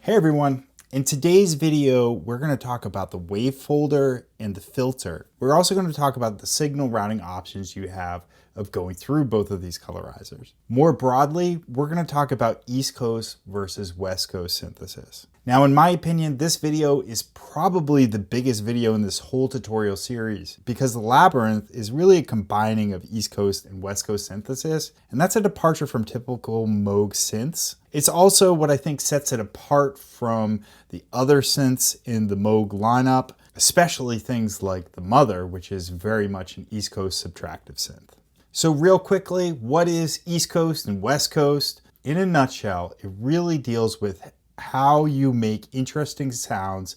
Hey everyone, in today's video we're going to talk about the wavefolder and the filter. We're also going to talk about the signal routing options you have of going through both of these colorizers. More broadly, we're going to talk about East Coast versus West Coast synthesis. Now in my opinion, this video is probably the biggest video in this whole tutorial series because the Labyrinth is really a combining of East Coast and West Coast synthesis, and that's a departure from typical Moog synths. It's also what I think sets it apart from the other synths in the Moog lineup, especially things like the Mother, which is very much an East Coast subtractive synth. So real quickly, what is East Coast and West Coast? In a nutshell, it really deals with how you make interesting sounds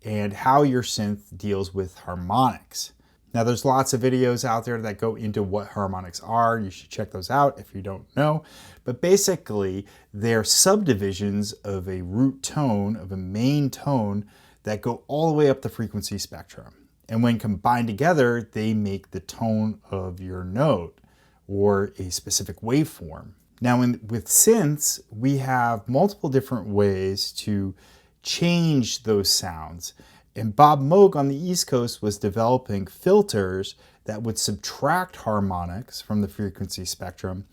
and how your synth deals with harmonics. Now there's lots of videos out there that go into what harmonics are. You should check those out if you don't know. But basically, they're subdivisions of a root tone, of a main tone, that go all the way up the frequency spectrum. And when combined together, they make the tone of your note or a specific waveform. Now with synths, we have multiple different ways to change those sounds. And Bob Moog on the East Coast was developing filters that would subtract harmonics from the frequency spectrum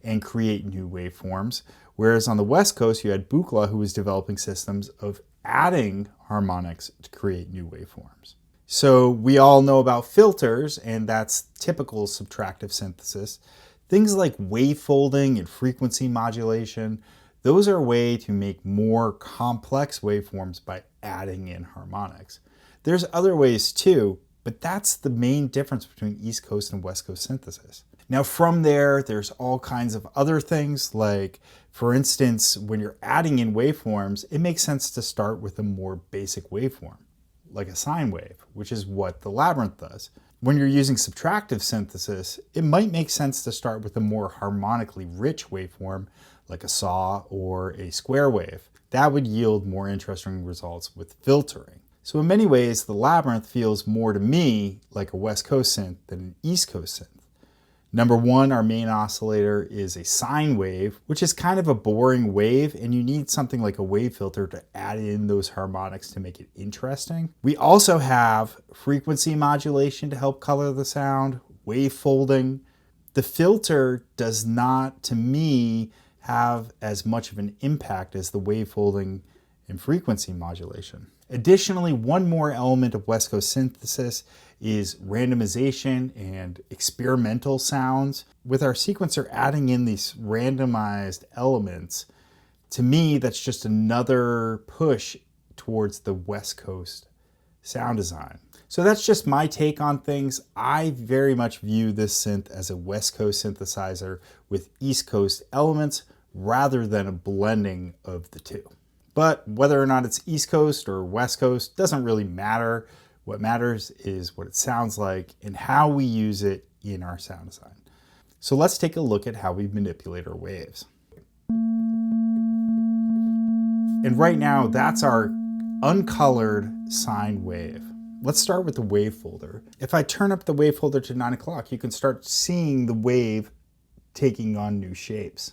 and create new waveforms. Whereas on the West Coast, you had Buchla, who was developing systems of adding harmonics to create new waveforms. So we all know about filters, and that's typical subtractive synthesis. Things like wavefolding and frequency modulation, those are a way to make more complex waveforms by adding in harmonics. There's other ways too, but that's the main difference between East Coast and West Coast synthesis. Now from there, there's all kinds of other things like, for instance, when you're adding in waveforms, it makes sense to start with a more basic waveform, like a sine wave, which is what the Labyrinth does. When you're using subtractive synthesis, it might make sense to start with a more harmonically rich waveform, like a saw or a square wave. That would yield more interesting results with filtering. So in many ways, the Labyrinth feels more to me like a West Coast synth than an East Coast synth. Number one, our main oscillator is a sine wave, which is kind of a boring wave, and you need something like a wave filter to add in those harmonics to make it interesting. We also have frequency modulation to help color the sound, wavefolding. The filter does not, to me, have as much of an impact as the wavefolding and frequency modulation. Additionally, one more element of West Coast synthesis is randomization and experimental sounds. With our sequencer adding in these randomized elements, to me, that's just another push towards the West Coast sound design. So that's just my take on things. I very much view this synth as a West Coast synthesizer with East Coast elements rather than a blending of the two. But whether or not it's East Coast or West Coast doesn't really matter. What matters is what it sounds like and how we use it in our sound design. So let's take a look at how we manipulate our waves. And right now, that's our uncolored sine wave. Let's start with the wavefolder. If I turn up the wavefolder to 9 o'clock, you can start seeing the wave taking on new shapes.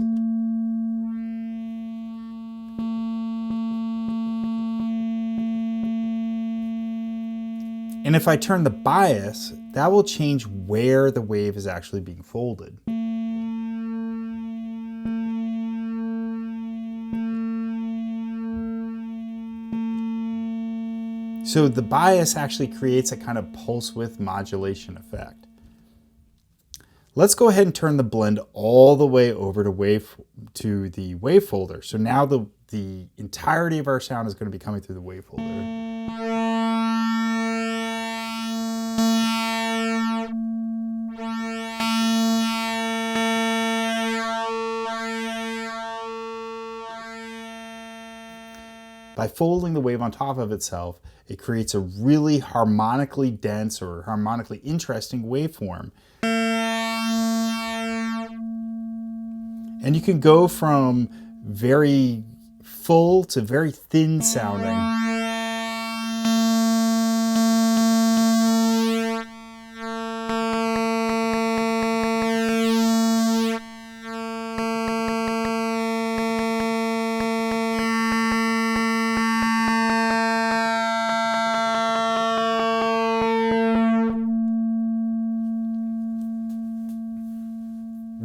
And if I turn the bias, that will change where the wave is actually being folded. So the bias actually creates a kind of pulse width modulation effect. Let's go ahead and turn the blend all the way over to the wavefolder. So now the entirety of our sound is going to be coming through the wavefolder. By folding the wave on top of itself, it creates a really harmonically dense or harmonically interesting waveform. And you can go from very full to very thin sounding.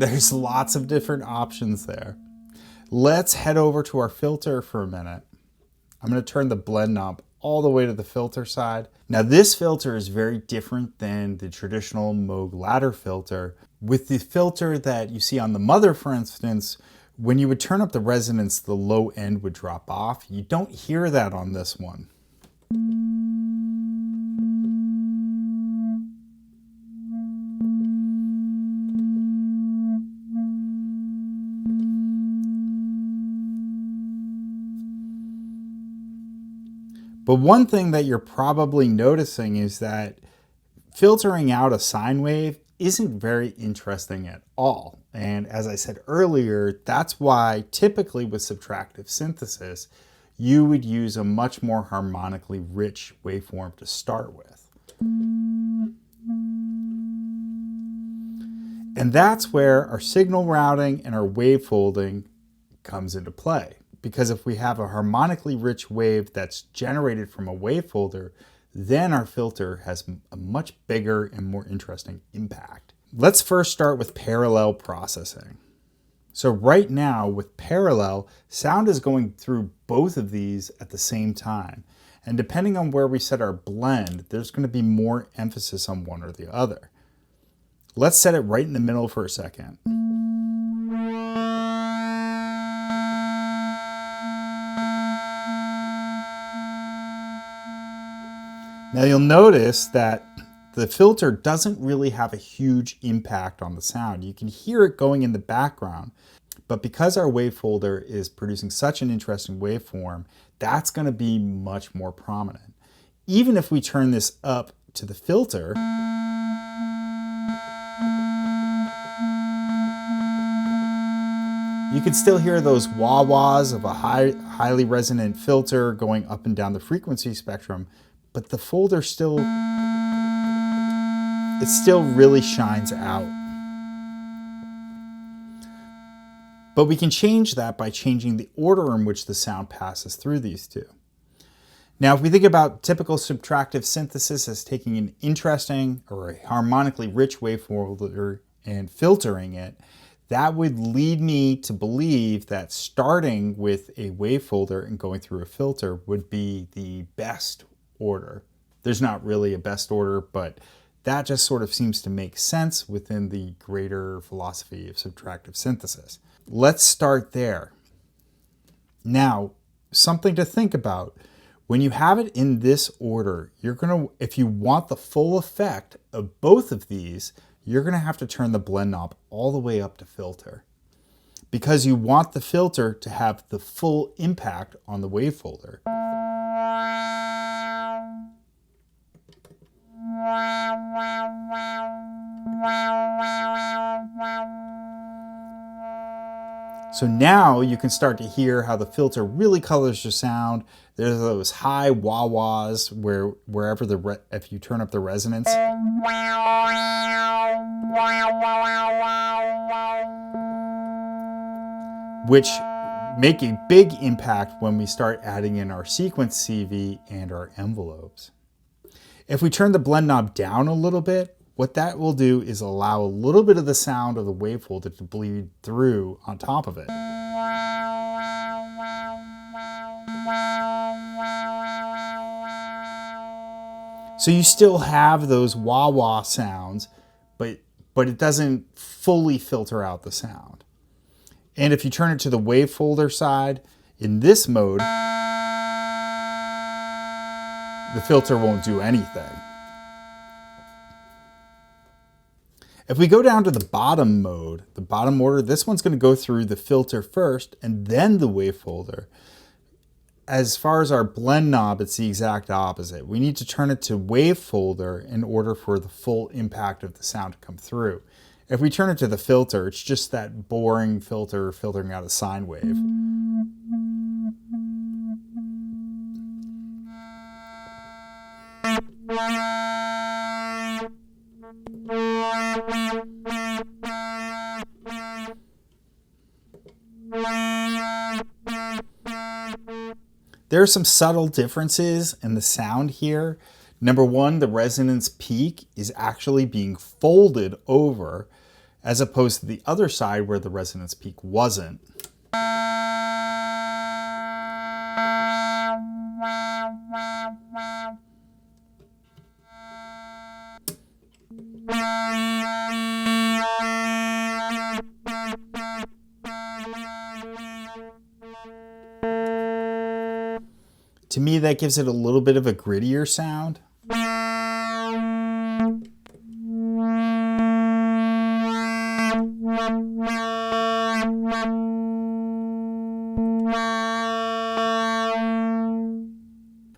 There's lots of different options there. Let's head over to our filter for a minute. I'm going to turn the blend knob all the way to the filter side. Now this filter is very different than the traditional Moog ladder filter. With the filter that you see on the Mother, for instance, when you would turn up the resonance, the low end would drop off. You don't hear that on this one. But one thing that you're probably noticing is that filtering out a sine wave isn't very interesting at all. And as I said earlier, that's why typically with subtractive synthesis, you would use a much more harmonically rich waveform to start with. And that's where our signal routing and our wavefolding comes into play. Because if we have a harmonically rich wave that's generated from a wavefolder, then our filter has a much bigger and more interesting impact. Let's first start with parallel processing. So right now with parallel, sound is going through both of these at the same time. And depending on where we set our blend, there's going to be more emphasis on one or the other. Let's set it right in the middle for a second. Now you'll notice that the filter doesn't really have a huge impact on the sound. You can hear it going in the background, but because our wavefolder is producing such an interesting waveform, that's going to be much more prominent. Even if we turn this up to the filter, you can still hear those wah-wahs of a highly resonant filter going up and down the frequency spectrum, but the folder still really shines out. But we can change that by changing the order in which the sound passes through these two. Now, if we think about typical subtractive synthesis as taking an interesting or a harmonically rich wavefolder and filtering it, that would lead me to believe that starting with a wavefolder and going through a filter would be the best order. There's not really a best order, but that just sort of seems to make sense within the greater philosophy of subtractive synthesis. Let's start there. Now, something to think about. When you have it in this order, if you want the full effect of both of these, you're going to have to turn the blend knob all the way up to filter, because you want the filter to have the full impact on the wavefolder. So now you can start to hear how the filter really colors your sound. There's those high wah-wahs if you turn up the resonance, which make a big impact when we start adding in our sequence CV and our envelopes. If we turn the blend knob down a little bit, what that will do is allow a little bit of the sound of the wavefolder to bleed through on top of it. So you still have those wah-wah sounds, but it doesn't fully filter out the sound. And if you turn it to the wavefolder side, in this mode, the filter won't do anything. If we go down to the bottom mode, the bottom order, this one's going to go through the filter first and then the wavefolder. As far as our blend knob, it's the exact opposite. We need to turn it to wavefolder in order for the full impact of the sound to come through. If we turn it to the filter, it's just that boring filter filtering out a sine wave. There are some subtle differences in the sound here. Number one, the resonance peak is actually being folded over, as opposed to the other side where the resonance peak wasn't. To me, that gives it a little bit of a grittier sound.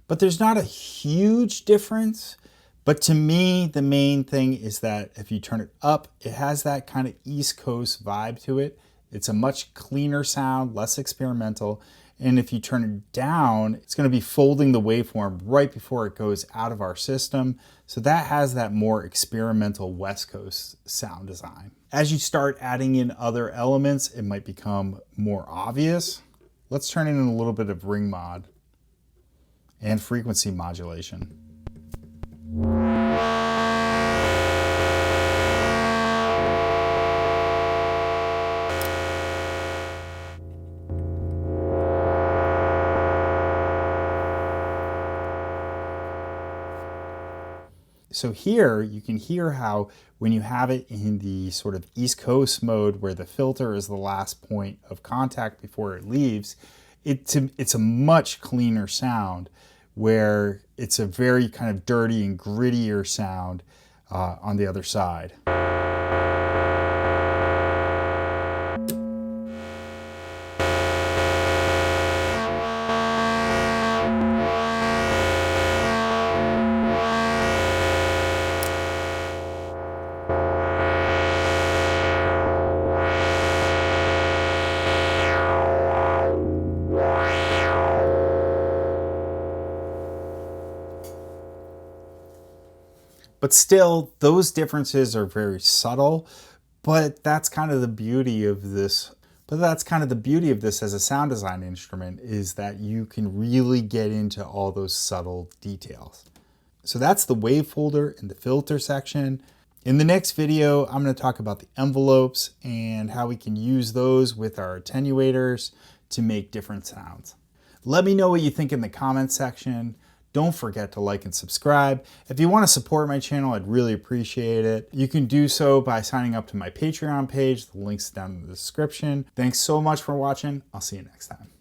But there's not a huge difference. But to me, the main thing is that if you turn it up, it has that kind of East Coast vibe to it. It's a much cleaner sound, less experimental. And if you turn it down, it's going to be folding the waveform right before it goes out of our system. So that has that more experimental West Coast sound design. As you start adding in other elements, it might become more obvious. Let's turn in a little bit of ring mod and frequency modulation. So here you can hear how when you have it in the sort of East Coast mode where the filter is the last point of contact before it leaves, it's a much cleaner sound, where it's a very kind of dirty and grittier sound on the other side. But still, those differences are very subtle, but that's kind of the beauty of this. As a sound design instrument, is that you can really get into all those subtle details. So that's the wavefolder and the filter section. In the next video, I'm going to talk about the envelopes and how we can use those with our attenuators to make different sounds. Let me know what you think in the comments section. Don't forget to like and subscribe. If you want to support my channel, I'd really appreciate it. You can do so by signing up to my Patreon page. The link's down in the description. Thanks so much for watching. I'll see you next time.